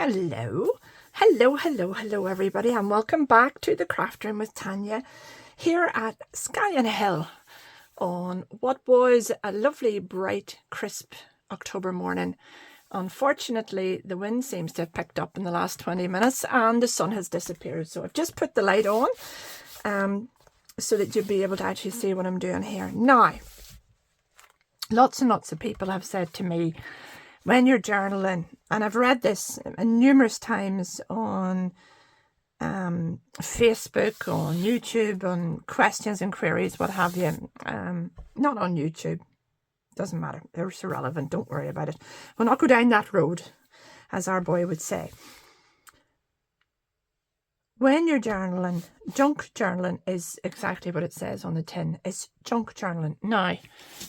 Hello, hello, hello, hello everybody, and welcome back to the Craft Room with Tanya here at Scallion Hill on what was a lovely, bright, crisp October morning. Unfortunately, the wind seems to have picked up in the last 20 minutes and the sun has disappeared. So I've just put the light on so that you'll be able to actually see what I'm doing here. Now, lots and lots of people have said to me, when you're journaling, and I've read this numerous times on Facebook, on YouTube, on questions and queries, what have you. Not on YouTube. Doesn't matter. It's irrelevant. Don't worry about it. We'll not go down that road, as our boy would say. When you're journaling, junk journaling is exactly what it says on the tin. It's junk journaling. Now,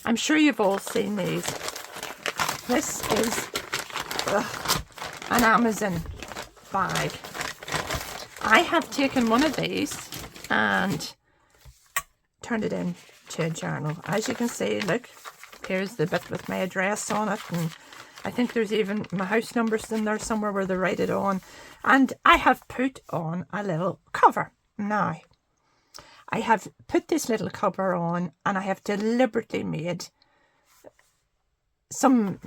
I'm sure you've all seen these. This is an Amazon bag. I have taken one of these and turned it into a journal. As you can see, look, here's the bit with my address on it, and I think there's even my house numbers in there somewhere where they write it on. And I have put on a little cover. Now, I have put this little cover on and I have deliberately made some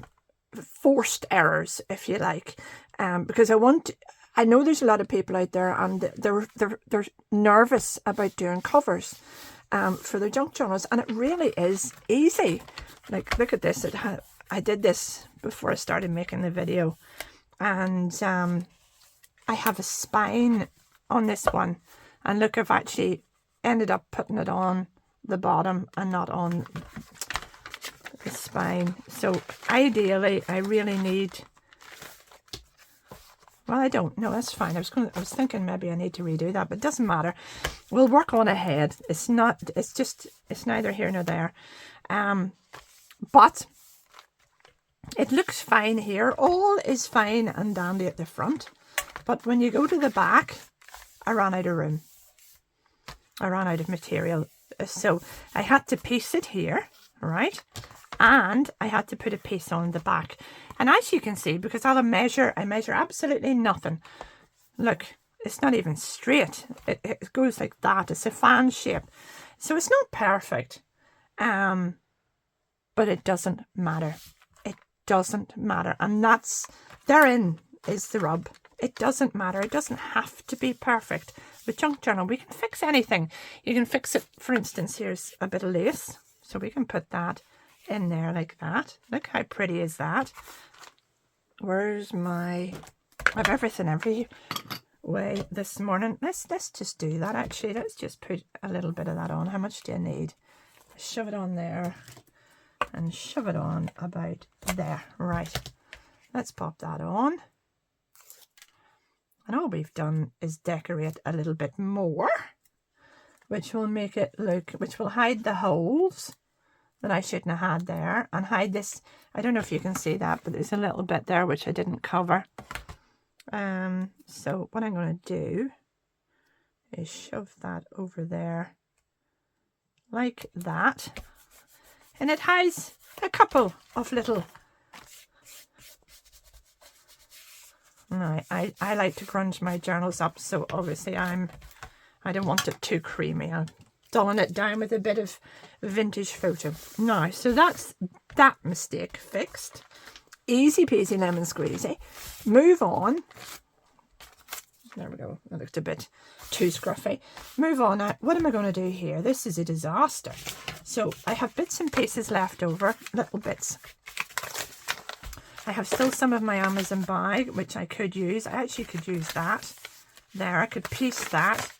forced errors, if you like, because I know there's a lot of people out there and they're nervous about doing covers for their junk journals, and it really is easy. Like, look at this. I did this before I started making the video, and I have a spine on this one, and look, I've actually ended up putting it on the bottom and not on the spine. So ideally I really need, well, I don't know, that's fine. I was thinking maybe I need to redo that, but it doesn't matter. We'll work on ahead. It's neither here nor there. But it looks fine here. All is fine and dandy at the front, but when you go to the back, I ran out of room. I ran out of material, so I had to piece it here, right? And I had to put a piece on the back. And as you can see, because I measure absolutely nothing. Look, it's not even straight. It goes like that. It's a fan shape. So it's not perfect. But it doesn't matter. It doesn't matter. And therein is the rub. It doesn't matter. It doesn't have to be perfect. With junk journal, we can fix anything. You can fix it, for instance, here's a bit of lace. So we can put that in there like that. Look how pretty is that. Where's I have everything every way this morning. Let's just do that actually. Let's just put a little bit of that on. How much do you need? Shove it on there and shove it on about there. Right. Let's pop that on. And all we've done is decorate a little bit more, which will make it look, which will hide the holes that I shouldn't have had there, and hide this. I don't know if you can see that, but there's a little bit there which I didn't cover. So what I'm going to do is shove that over there like that, and it has a couple of little. Now, I like to grunge my journals up, so obviously I don't want it too creamy. I'm dulling it down with a bit of vintage photo. Now, so that's that mistake fixed. Easy peasy lemon squeezy. Move on. There we go. That looked a bit too scruffy. Move on now. What am I going to do here? This is a disaster. So I have bits and pieces left over, little bits. I have still some of my Amazon bag, which I could use. I actually could use that there. I could piece that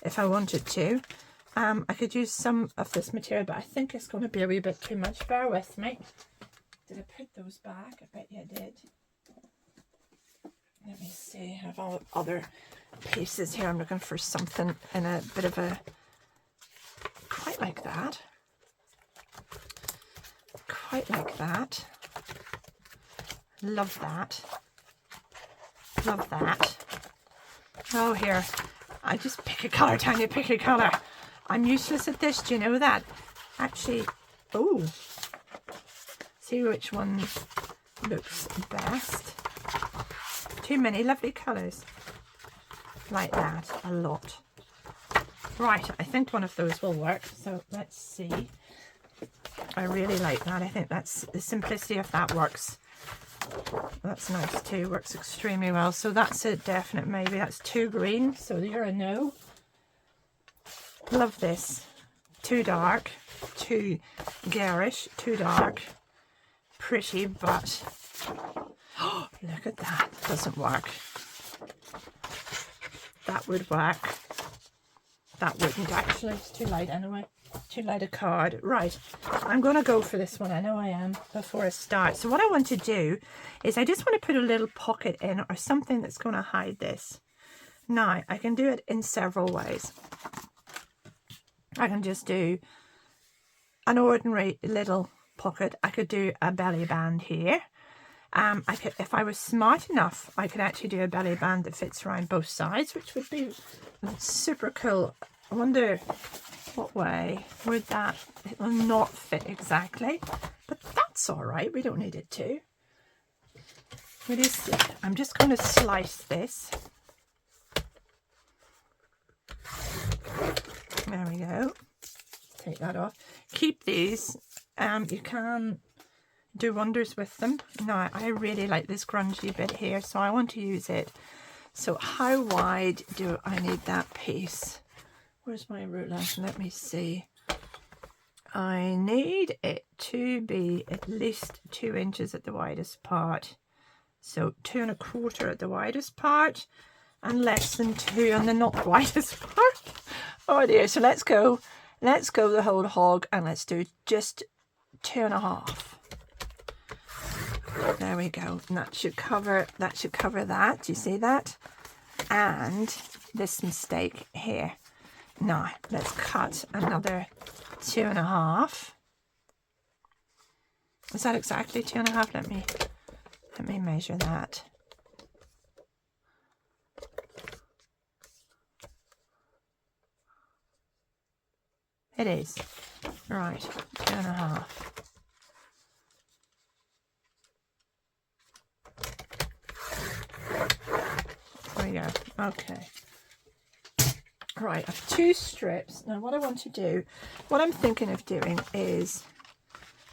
if I wanted to. I could use some of this material, but I think it's going to be a wee bit too much. Bear with me. Did I put those back? I bet you I did. Let me see. I have all other pieces here. I'm looking for something in a bit of a, quite like that. Quite like that. Love that. Love that. Oh, here. I just pick a colour, Tanya, pick a colour. I'm useless at this, do you know that? Actually, oh. See which one looks best. too many lovely colours. Like that, a lot. Right, I think one of those will work. So let's see. I really like that. I think that's the simplicity of that works. That's nice too, works extremely well. So that's a definite maybe. That's too green, so you're a no. Love this. Too dark, too garish, too dark. Pretty, but oh, look at that. Doesn't work. That would work. That wouldn't actually. It's too light anyway. Too light a card. Right, I'm going to go for this one. I know I am before I start. So what I want to do is I just want to put a little pocket in or something that's going to hide this. Now, I can do it in several ways. I can just do an ordinary little pocket. I could do a belly band here. I could, if I was smart enough, I could actually do a belly band that fits around both sides, which would be super cool. I wonder what way would that, it will not fit exactly, but that's all right. We don't need it to. It is, I'm just going to slice this. There we go. Take that off. Keep these. You can do wonders with them. Now, I really like this grungy bit here, so I want to use it. So how wide do I need that piece? Where's my ruler? Let me see. I need it to be at least 2 inches at the widest part. So 2 1/4 at the widest part and less than 2 on the not widest part. Oh dear, so let's go the whole hog and let's do just 2 1/2. There we go. And that should cover that. Do you see that? And this mistake here. Now let's cut another 2 1/2. Is that exactly 2 1/2? Let me measure that. It is. Right, 2 1/2. There we go. Okay. Right, I have 2 strips. Now what I want to do, what I'm thinking of doing is,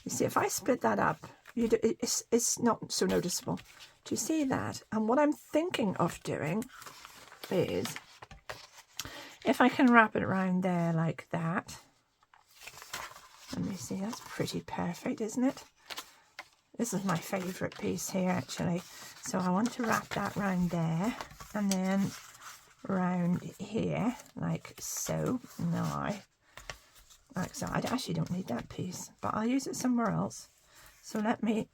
you see, if I split that up, it's not so noticeable. Do you see that? And what I'm thinking of doing is, if I can wrap it around there like that. Let me see, that's pretty perfect, isn't it? This is my favourite piece here, actually. So I want to wrap that round there and then round here, like so. Now, like so. I actually don't need that piece, but I'll use it somewhere else. So let me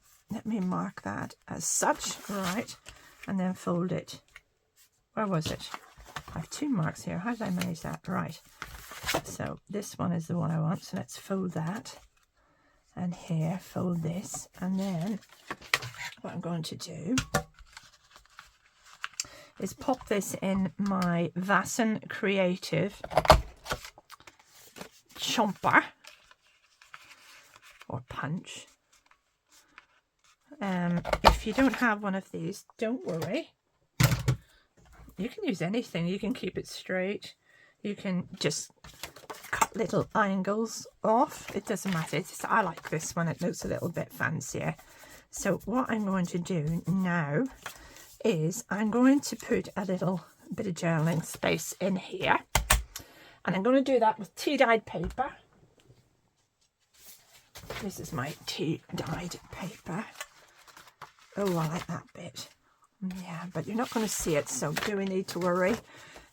mark that as such, right? And then fold it. Where was it? I have 2 marks here. How did I manage that? Right. So this one is the one I want. So let's fold that. And here, fold this. And then what I'm going to do is pop this in my Vasson Creative chomper or punch. If you don't have one of these, don't worry. You can use anything. You can keep it straight. You can just cut little angles off. It doesn't matter. I like this one. It looks a little bit fancier. So what I'm going to do now is I'm going to put a little bit of journaling space in here. And I'm going to do that with tea-dyed paper. This is my tea-dyed paper. Oh, I like that bit. Yeah, but you're not going to see it, so do we need to worry?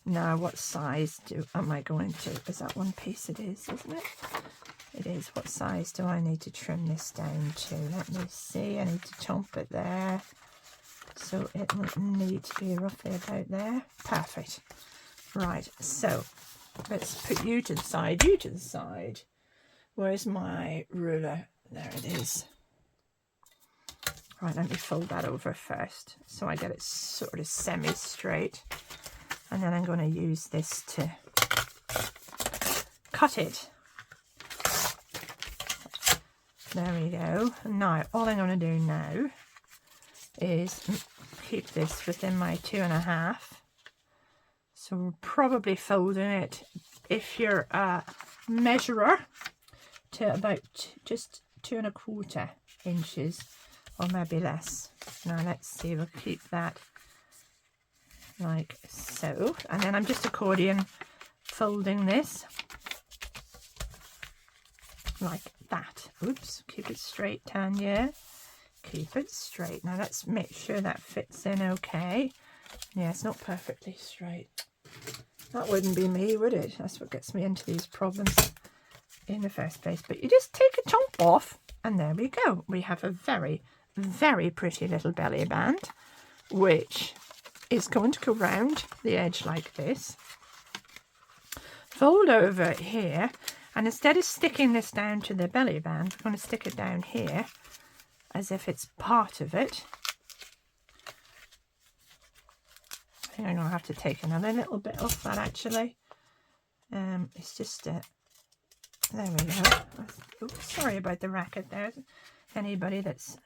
Now, what size am I going to? Is that one piece? It is, isn't it? It is. What size do I need to trim this down to? Let me see. I need to chomp it there. So it will need to be roughly about there. Perfect. Right, so let's put you to the side, you to the side. Where's my ruler? There it is. Right, let me fold that over first so I get it sort of semi-straight. And then I'm going to use this to cut it. There we go. Now, all I'm going to do now is keep this within my 2.5. So we're probably folding it, if you're a measurer, to about just 2.25 inches, or maybe less. Now let's see, we'll keep that like so. And then I'm just accordion folding this like that. Oops, keep it straight, Tanya. Keep it straight. Now let's make sure that fits in okay. Yeah, it's not perfectly straight. That wouldn't be me, would it? That's what gets me into these problems in the first place. But you just take a chunk off, and there we go. We have a very, very pretty little belly band, which is going to go round the edge like this. Fold over here, and instead of sticking this down to the belly band, we're going to stick it down here as if it's part of it. I think I'm going to have to take another little bit off that actually. It's just there we go. Oops, sorry about the racket there. Anybody that's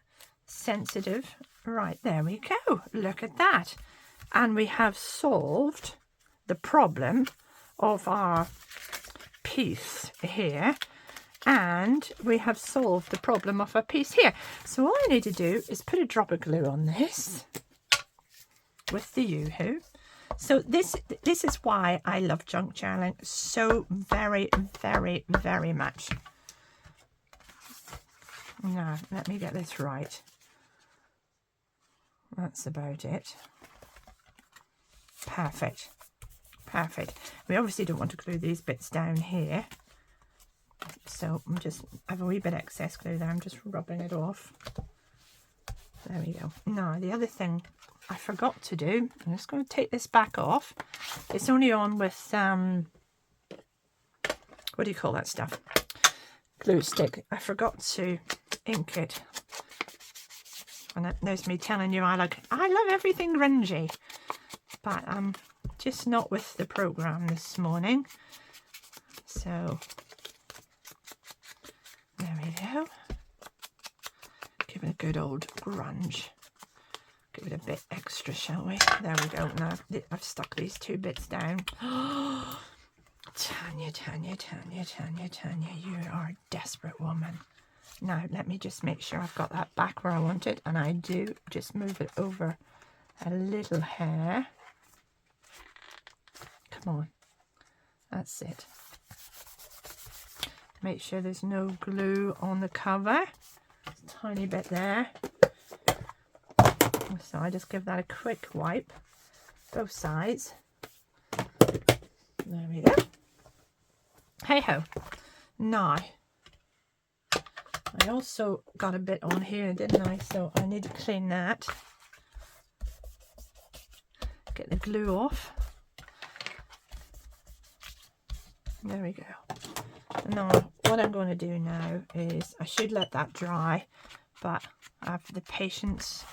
sensitive. Right, there we go. Look at that. And we have solved the problem of our piece here. And we have solved the problem of our piece here. So all I need to do is put a drop of glue on this with the Yoo-hoo. So this is why I love junk journaling so very, very, very much. Now, let me get this right. That's about it. Perfect. Perfect. We obviously don't want to glue these bits down here. So I have a wee bit of excess glue there. I'm just rubbing it off. There we go. Now, the other thing I forgot to do, I'm just going to take this back off. It's only on with, what do you call that stuff? Glue stick. I forgot to ink it. And there's me telling you I love everything grungy. But I'm just not with the program this morning. So, there we go. Give it a good old grunge. Give it a bit extra, shall we? There we go. Now I've stuck these two bits down. Tanya, Tanya, Tanya, Tanya, Tanya, you are a desperate woman. Now let me just make sure I've got that back where I want it, and I do. Just move it over a little hair. Come on. That's it. Make sure there's no glue on the cover. Tiny bit there. So I just give that a quick wipe, both sides. There we go. Hey ho. Now, I also got a bit on here, didn't I? So I need to clean that. Get the glue off. There we go. Now, what I'm going to do now is, I should let that dry, but I have the patience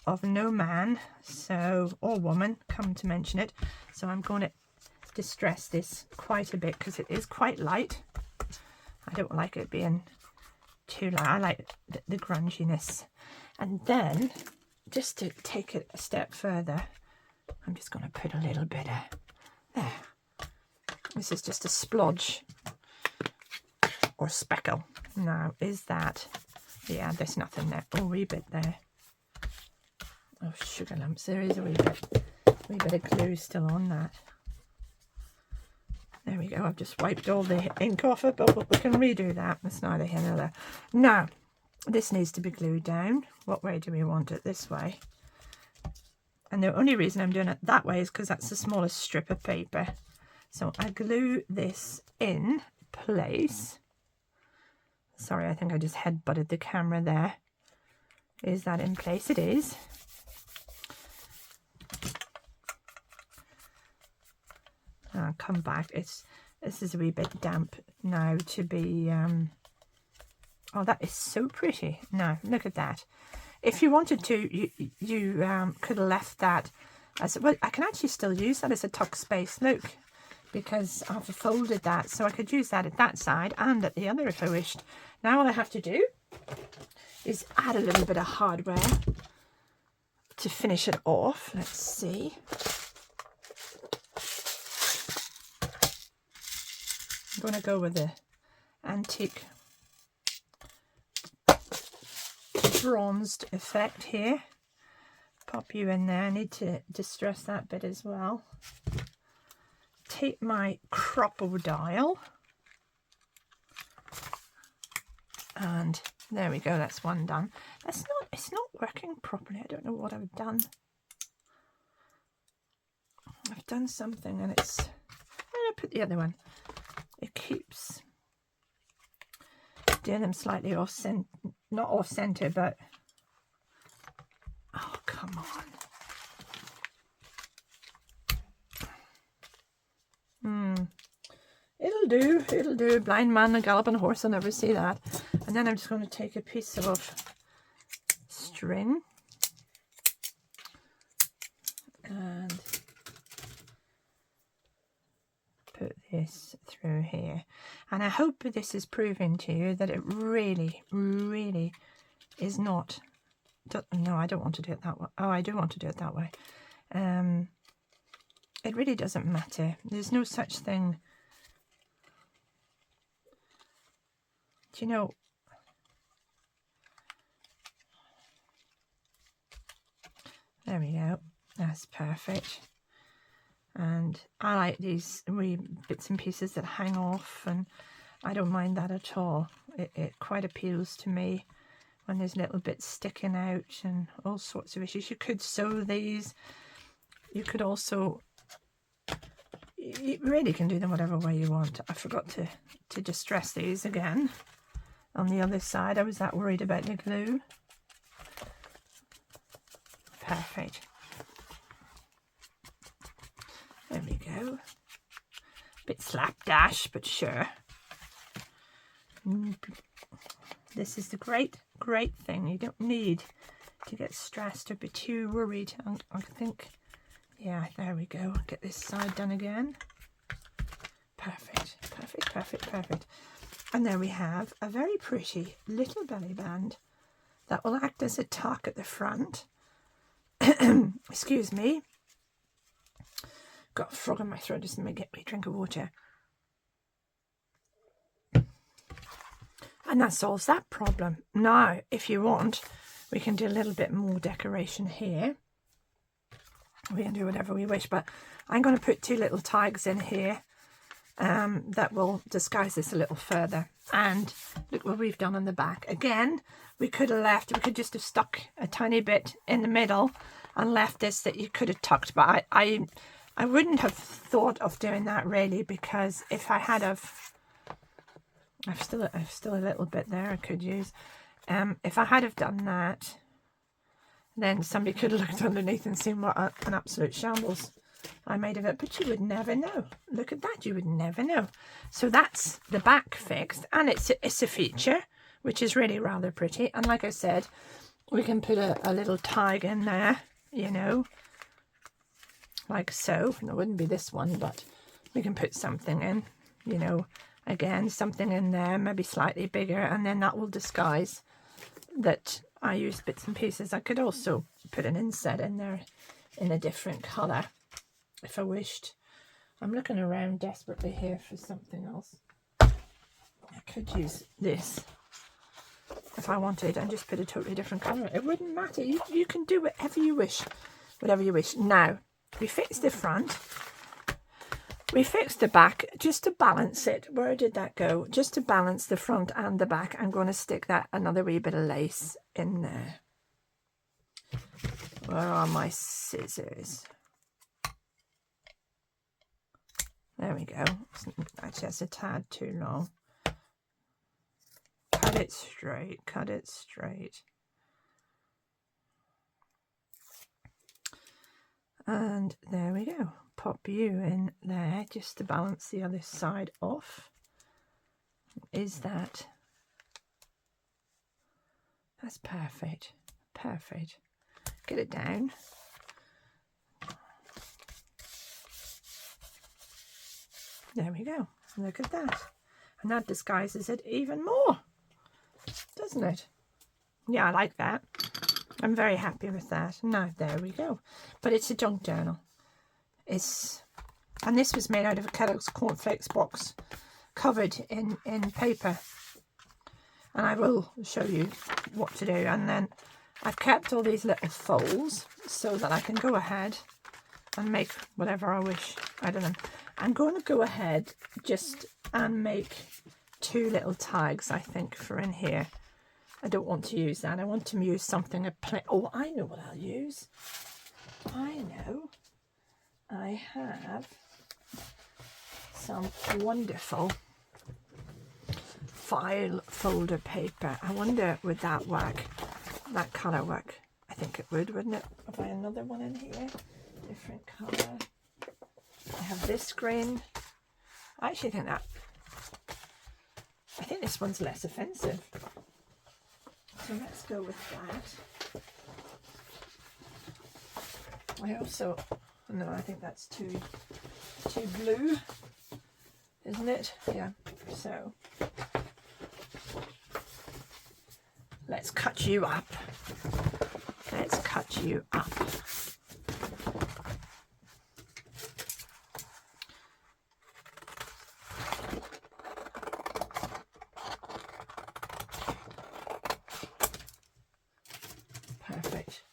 of no man, so, or woman, come to mention it. So I'm going to distress this quite a bit because it is quite light. I don't like it being too light. I like the grunginess. And then, just to take it a step further, I'm just going to put a little bit of, there. This is just a splodge or speckle. Now, is that, yeah, there's nothing there. Oh, wee bit there. Oh, sugar lumps. There is a wee bit of glue still on that. There we go. I've just wiped all the ink off it, but we can redo that. That's neither here nor there. Now, this needs to be glued down. What way do we want it? This way. And the only reason I'm doing it that way is because that's the smallest strip of paper. So I glue this in place. Sorry, I think I just head-butted the camera there. Is that in place? It is. I'll come back. This is a wee bit damp now to be... oh, that is so pretty. Now, look at that. If you wanted to, you could have left that as... Well, I can actually still use that as a tuck space. Look. Because I've folded that, so I could use that at that side and at the other if I wished. Now all I have to do is add a little bit of hardware to finish it off, let's see. I'm going to go with the antique bronzed effect here. Pop you in there. I need to distress that bit as well. Take my crocodile, and there we go, that's one done. It's not working properly. I don't know what I've done. I've done something and I'm gonna put the other one. It keeps doing them slightly off center, not off center, but oh, come on. It'll do. Blind man, a galloping horse, I'll never see that. And then I'm just going to take a piece of string and put this through here. And I hope this is proving to you that it really, really is not. No, I don't want to do it that way. Oh, I do want to do it that way. It really doesn't matter. There's no such thing. Do you know? There we go. That's perfect. And I like these wee bits and pieces that hang off, and I don't mind that at all. It quite appeals to me when there's little bits sticking out and all sorts of issues. You could sew these. You could also, you really can do them whatever way you want. I forgot to distress these again on the other side. I was that worried about the glue. Perfect. There we go. Bit slapdash, but sure. This is the great thing. You don't need to get stressed or be too worried. I think, yeah, there we go. Get this side done again. Perfect, perfect, perfect, perfect. And there we have a very pretty little belly band that will act as a tuck at the front. Excuse me. Got a frog in my throat, just let me get me a drink of water. And that solves that problem. Now, if you want, we can do a little bit more decoration here. We can do whatever we wish, but I'm going to put two little tags in here that will disguise this a little further. And look what we've done on the back. Again, we could just have stuck a tiny bit in the middle and left this that you could have tucked, but I wouldn't have thought of doing that really, because if I had I've still a little bit there I could use. If I had have done that, then somebody could have looked underneath and seen what an absolute shambles I made of it, but you would never know. Look at that, you would never know. So that's the back fixed, and it's a feature, which is really rather pretty. And like I said, we can put a little tag in there, you know, like so. And it wouldn't be this one, but we can put something in, you know, again, something in there, maybe slightly bigger, and then that will disguise that I use bits and pieces. I could also put an inset in there in a different colour if I wished. I'm looking around desperately here for something else. I could use this if I wanted and just put a totally different colour. It wouldn't matter. You can do whatever you wish. Whatever you wish. Now, we fixed the front. We fixed the back just to balance it. Where did that go? Just to balance the front and the back. I'm going to stick that another wee bit of lace in there. Where are my scissors? There we go. Actually, that's a tad too long. Cut it straight. Cut it straight. And there we go. Pop you in there just to balance the other side off. Is that? That's perfect. Perfect. Get it down. There we go. Look at that. And that disguises it even more, doesn't it? Yeah, I like that. I'm very happy with that. Now, there we go. But it's a junk journal. And this was made out of a Kellogg's Cornflakes box, covered in paper. And I will show you what to do. And then I've kept all these little folds so that I can go ahead and make whatever I wish out of them. I'm going to go ahead just and make 2 little tags, I think, for in here. I don't want to use that. I want to use something oh, I know what I'll use. I know. I have some wonderful file folder paper. I wonder, would that work? That colour work? I think it would, wouldn't it? Have I another one in here? Different colour. I have this green. I actually think I think this one's less offensive. So let's go with that. I also, no, I think that's too blue, isn't it? Yeah, so let's cut you up. Let's cut you up. Perfect.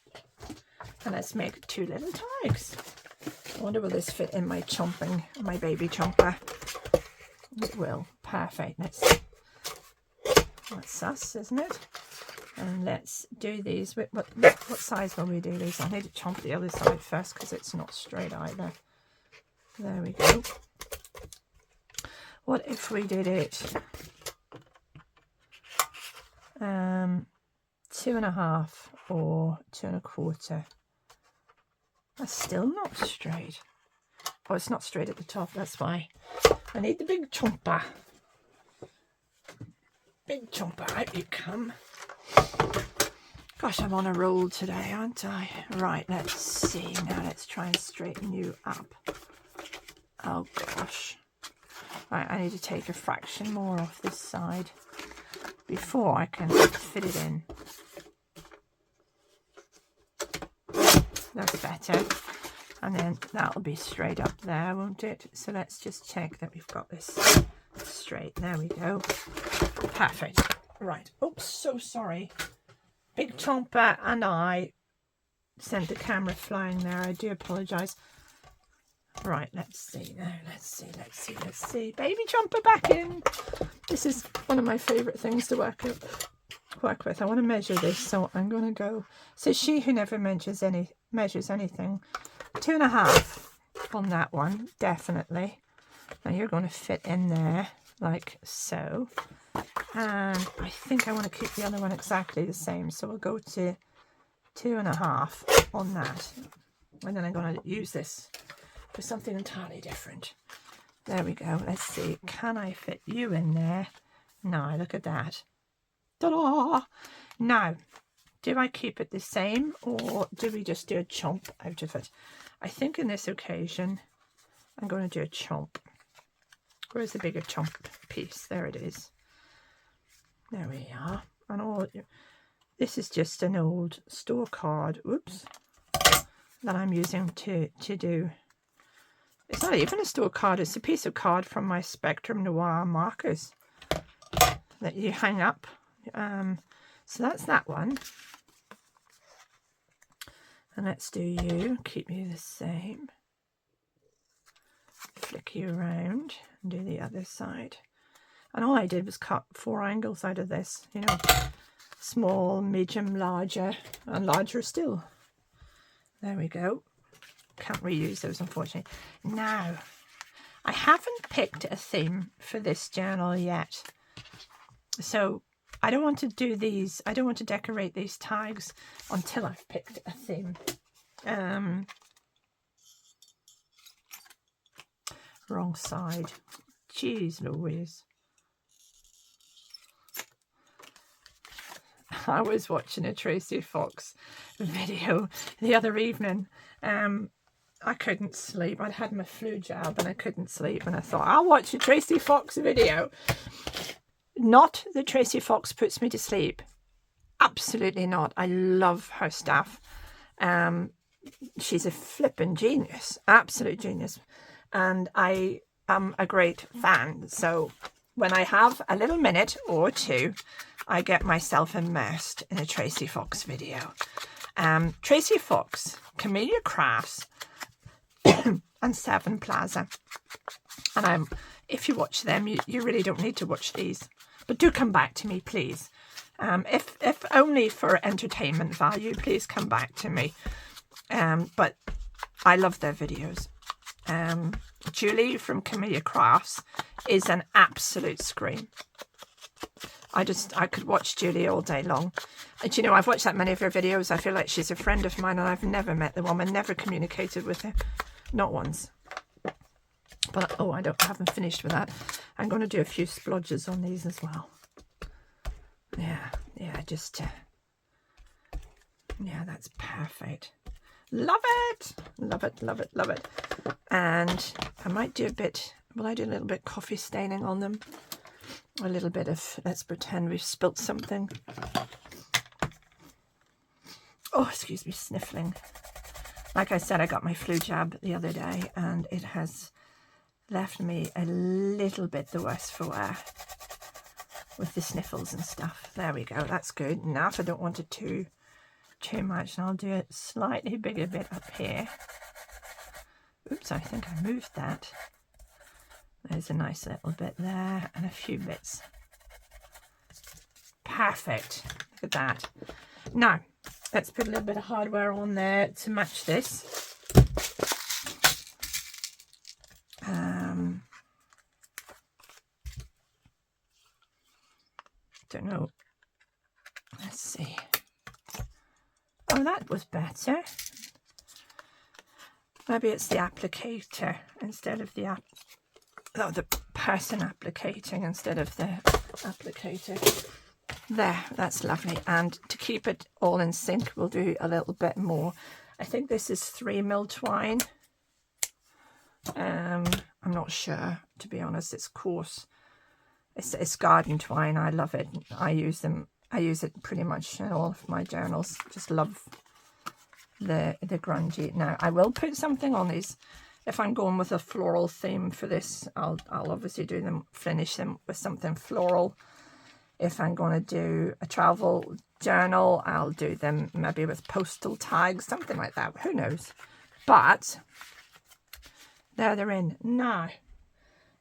And let's make 2 little tags. I wonder will this fit in my baby chomper? It will. Perfect. That's sus, isn't it? And let's do these. What size will we do these? I need to chomp the other side first because it's not straight either. There we go. What if we did it 2.5 or 2 1/4? That's still not straight. Oh, it's not straight at the top, that's why. I need the big chomper. Big chomper, out you come. Gosh, I'm on a roll today, aren't I? Right, let's see. Now let's try and straighten you up. Oh gosh. Right, I need to take a fraction more off this side before I can fit it in. That's better. And then that'll be straight up there, won't it? So let's just check that we've got this straight. There we go. Perfect. Right. Oops, so sorry. Big chomper and I sent the camera flying there. I do apologise. Right, let's see now. Let's see. Baby chomper back in. This is one of my favourite things to work with. I want to measure this, so I'm going to go. So she who never measures anything. 2.5 on that one, definitely. Now you're going to fit in there like so. And I think I want to keep the other one exactly the same, so we'll go to 2.5 on that. And then I'm going to use this for something entirely different. There we go. Let's see. Can I fit you in there? No, look at that. Ta-da! Now, do I keep it the same or do we just do a chomp out of it? I think in this occasion, I'm going to do a chomp. Where's the bigger chomp piece? There it is. There we are. And this is just an old store card. Oops. That I'm using to do. It's not even a store card. It's a piece of card from my Spectrum Noir markers that you hang up. So that's that one. And let's do you. Keep you the same. Flick you around and do the other side. And all I did was cut 4 angles out of this. You know, small, medium, larger, and larger still. There we go. Can't reuse those, unfortunately. Now, I haven't picked a theme for this journal yet. So I don't want to do these. I don't want to decorate these tags until I've picked a theme. Wrong side. Jeez Louise. I was watching a Tracy Fox video the other evening. I couldn't sleep. I'd had my flu jab and I couldn't sleep. And I thought, I'll watch a Tracy Fox video. Not that Tracy Fox puts me to sleep. Absolutely not. I love her stuff. She's a flippin' genius, absolute genius. And I am a great fan. So when I have a little minute or two, I get myself immersed in a Tracy Fox video. Tracy Fox, Camellia Crafts, and Seven Plaza. And if you watch them, you really don't need to watch these. But do come back to me, please. If only for entertainment value, please come back to me. But I love their videos. Julie from Camellia Crafts is an absolute scream. I could watch Julie all day long. And you know, I've watched that many of her videos. I feel like she's a friend of mine, and I've never met the woman, never communicated with her. Not once. But, oh, I haven't finished with that. I'm going to do a few splodges on these as well. Yeah, just, yeah, that's perfect. Love it! Love it, love it, love it. And I might do will I do a little bit coffee staining on them? A little bit of, let's pretend we've spilt something. Oh, excuse me, sniffling. Like I said, I got my flu jab the other day, and it has left me a little bit the worse for wear with the sniffles and stuff. There we go, that's good. Now if I don't want it too much, and I'll do a slightly bigger bit up here. Oops, I think I moved that. There's a nice little bit there, and a few bits. Perfect. Look at that. Now, let's put a little bit of hardware on there to match this. Don't know. Let's see. Oh, that was better. Maybe it's the applicator instead of the the person applicating instead of the applicator. There, that's lovely. And to keep it all in sync, we'll do a little bit more. I think this is 3mm twine. I'm not sure, to be honest. It's coarse. It's garden twine. I love it. I use it pretty much in all of my journals. Just love the grungy. Now, I will put something on these. If I'm going with a floral theme for this, I'll obviously finish them with something floral. If I'm going to do a travel journal, I'll do them maybe with postal tags, something like that. Who knows? But there they're in. Now,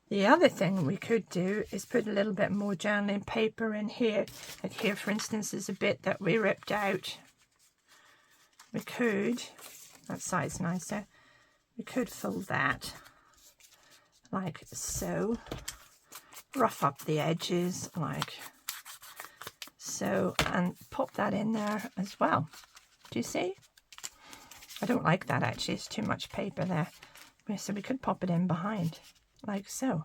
the other thing we could do is put a little bit more journaling paper in here. Like here, for instance, is a bit that we ripped out. We could, that side's nicer, we could fill that like so. Rough up the edges like so, and pop that in there as well. Do you see? I don't like that actually, it's too much paper there. So we could pop it in behind like so,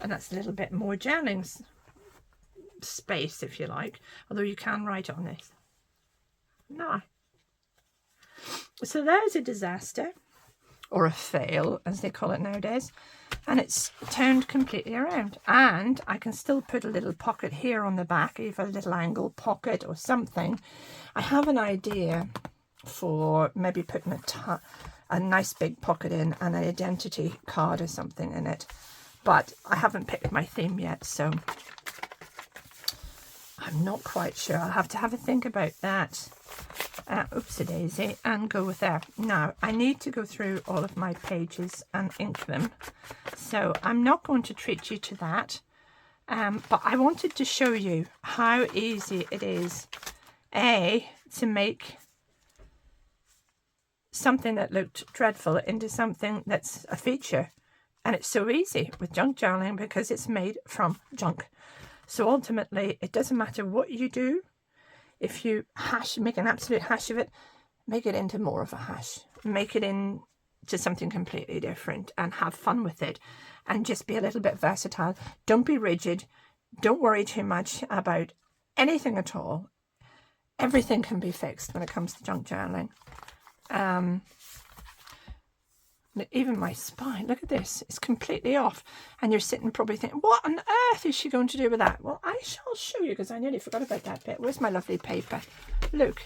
and that's a little bit more journaling space if you like, although you can write on this. No. So there's a disaster, or a fail as they call it nowadays, and it's turned completely around. And I can still put a little pocket here on the back, either a little angle pocket or something. I have an idea for maybe putting a nice big pocket in and an identity card or something in it, but I haven't picked my theme yet, so I'm not quite sure. I'll have to have a think about that. Oopsie daisy, and go with that. Now I need to go through all of my pages and ink them, so I'm not going to treat you to that, but I wanted to show you how easy it is to make something that looked dreadful into something that's a feature. And it's so easy with junk journaling because it's made from junk. So ultimately it doesn't matter what you do. If you make an absolute hash of it, make it into more of a hash. Make it into something completely different and have fun with it. And just be a little bit versatile. Don't be rigid. Don't worry too much about anything at all. Everything can be fixed when it comes to junk journaling. Even my spine, look at this, it's completely off. And you're sitting probably thinking, what on earth is she going to do with that? Well, I shall show you, because I nearly forgot about that bit. Where's my lovely paper? Look.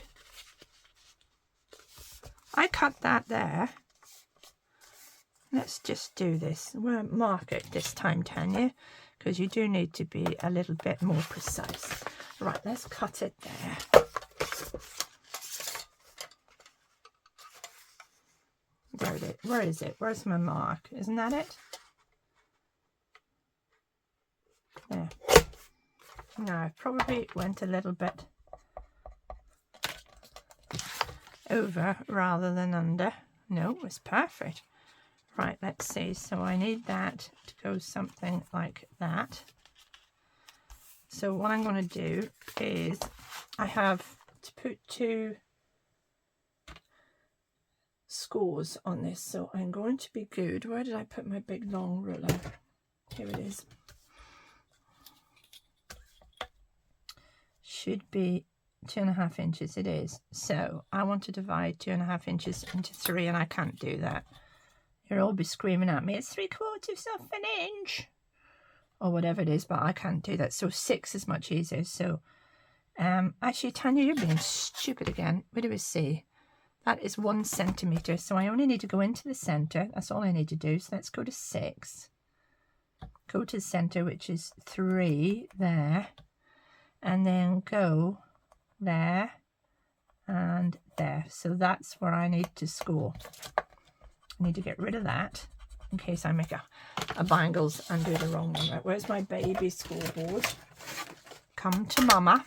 I cut that there. Let's just do this. We'll mark it this time, Tanya, because you do need to be a little bit more precise. Right, let's cut it there. Where is it? Where's my mark? Isn't that it? There. Now, I probably went a little bit over rather than under. No, it's perfect. Right, let's see. So I need that to go something like that. So what I'm going to do is I have to put 2 scores on this. So I'm going to be good. Where did I put my big long ruler? Here it is. Should be 2.5 inches. It is. So I want to divide 2.5 inches into 3, and I can't do that. You'll all be screaming at me, it's 3/4 of an inch or whatever it is, but I can't do that. So 6 is much easier. So actually, Tanya, you're being stupid again. Where do we see? That is 1 centimetre. So I only need to go into the centre. That's all I need to do. So let's go to 6. Go to the centre, which is 3 there. And then go there and there. So that's where I need to score. I need to get rid of that in case I make a bangles and do the wrong one. Right, where's my baby scoreboard? Come to mama.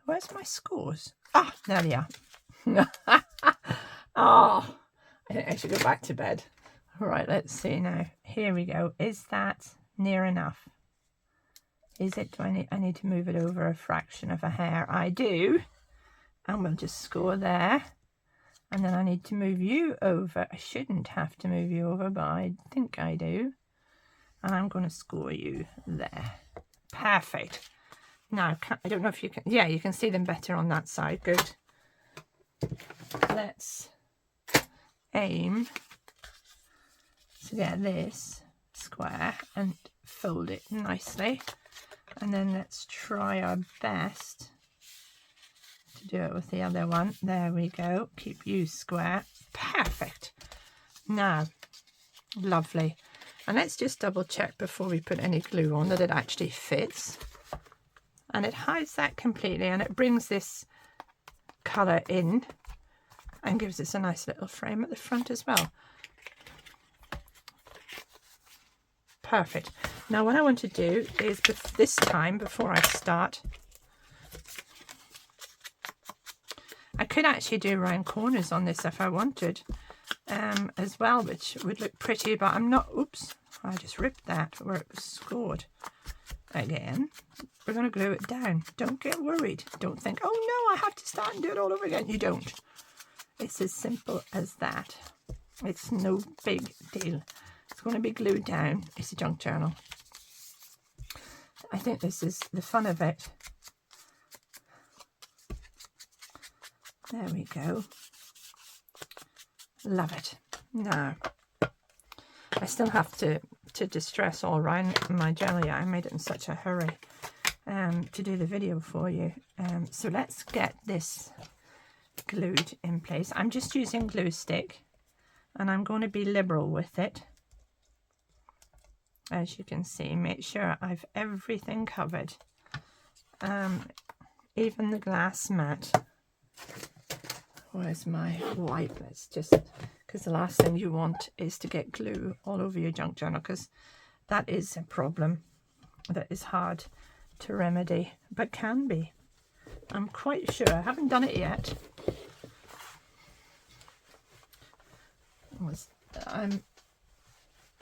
Where's my scores? Ah, there they are. Oh, I think I should go back to bed. All right, let's see now. Here we go. Is that near enough? Is it? Do I need to move it over a fraction of a hair? I do. And we'll just score there. And then I need to move you over. I shouldn't have to move you over, but I think I do. And I'm going to score you there. Perfect. Now, I don't know if you can... Yeah, you can see them better on that side. Good. Let's aim to get this square and fold it nicely. And then let's try our best to do it with the other one. There we go. Keep you square. Perfect. Now, lovely. And let's just double check before we put any glue on that it actually fits. And it hides that completely, and it brings this colour in and gives us a nice little frame at the front as well. Perfect. Now what I want to do is this time, before I start, I could actually do round corners on this if I wanted as well, which would look pretty, but I'm not. Oops, I just ripped that where it was scored. Again, we're going to glue it down. Don't get worried. Don't think, oh no, I have to start and do it all over again. You don't. It's as simple as that. It's no big deal. It's going to be glued down. It's a junk journal. I think this is the fun of it. There we go. Love it. Now, I still have to distress all around my jelly. I made it in such a hurry to do the video for you. So let's get this glued in place. I'm just using glue stick, and I'm going to be liberal with it. As you can see, make sure I've everything covered. Even the glass mat. Where's my wipe? Let's just, because the last thing you want is to get glue all over your junk journal, because that is a problem that is hard to remedy, but can be. I'm quite sure. I haven't done it yet. I'm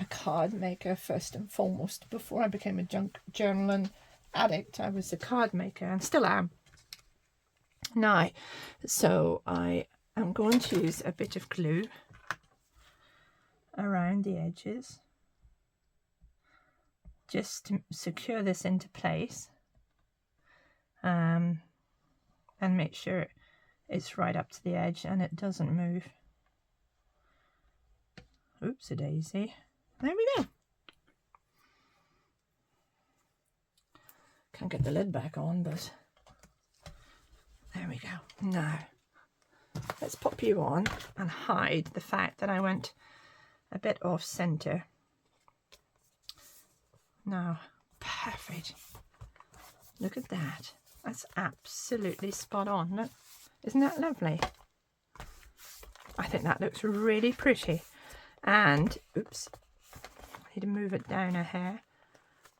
a card maker first and foremost. Before I became a junk journaling addict, I was a card maker and still am. Now, so I am going to use a bit of glue around the edges just to secure this into place, and make sure it's right up to the edge and it doesn't move. Oopsie daisy. There we go. Can't get the lid back on, but there we go. Now, let's pop you on and hide the fact that I went a bit off centre. Now, perfect. Look at that. That's absolutely spot on. Look, isn't that lovely? I think that looks really pretty. And, oops, I need to move it down a hair.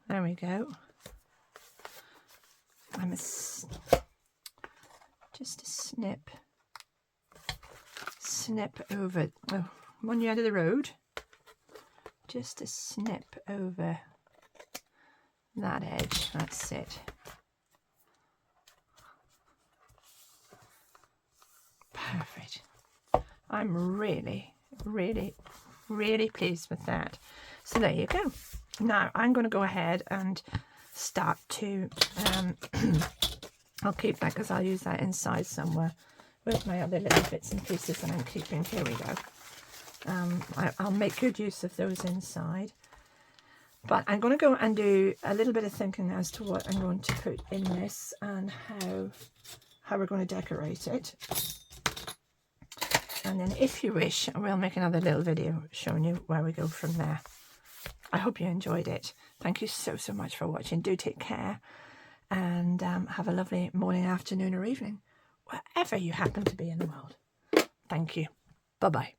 There we go. Just a snip over, oh, I'm on the end of the road. Just a snip over that edge, that's it. Perfect. I'm really, really, really pleased with that. So there you go. Now I'm going to go ahead and start to, I'll keep that because I'll use that inside somewhere with my other little bits and pieces that I'm keeping. Here we go. I'll make good use of those inside. But I'm going to go and do a little bit of thinking as to what I'm going to put in this and how we're going to decorate it. And then if you wish, we'll make another little video showing you where we go from there. I hope you enjoyed it. Thank you so much for watching. Do take care and have a lovely morning, afternoon or evening, wherever you happen to be in the world. Thank you. Bye-bye.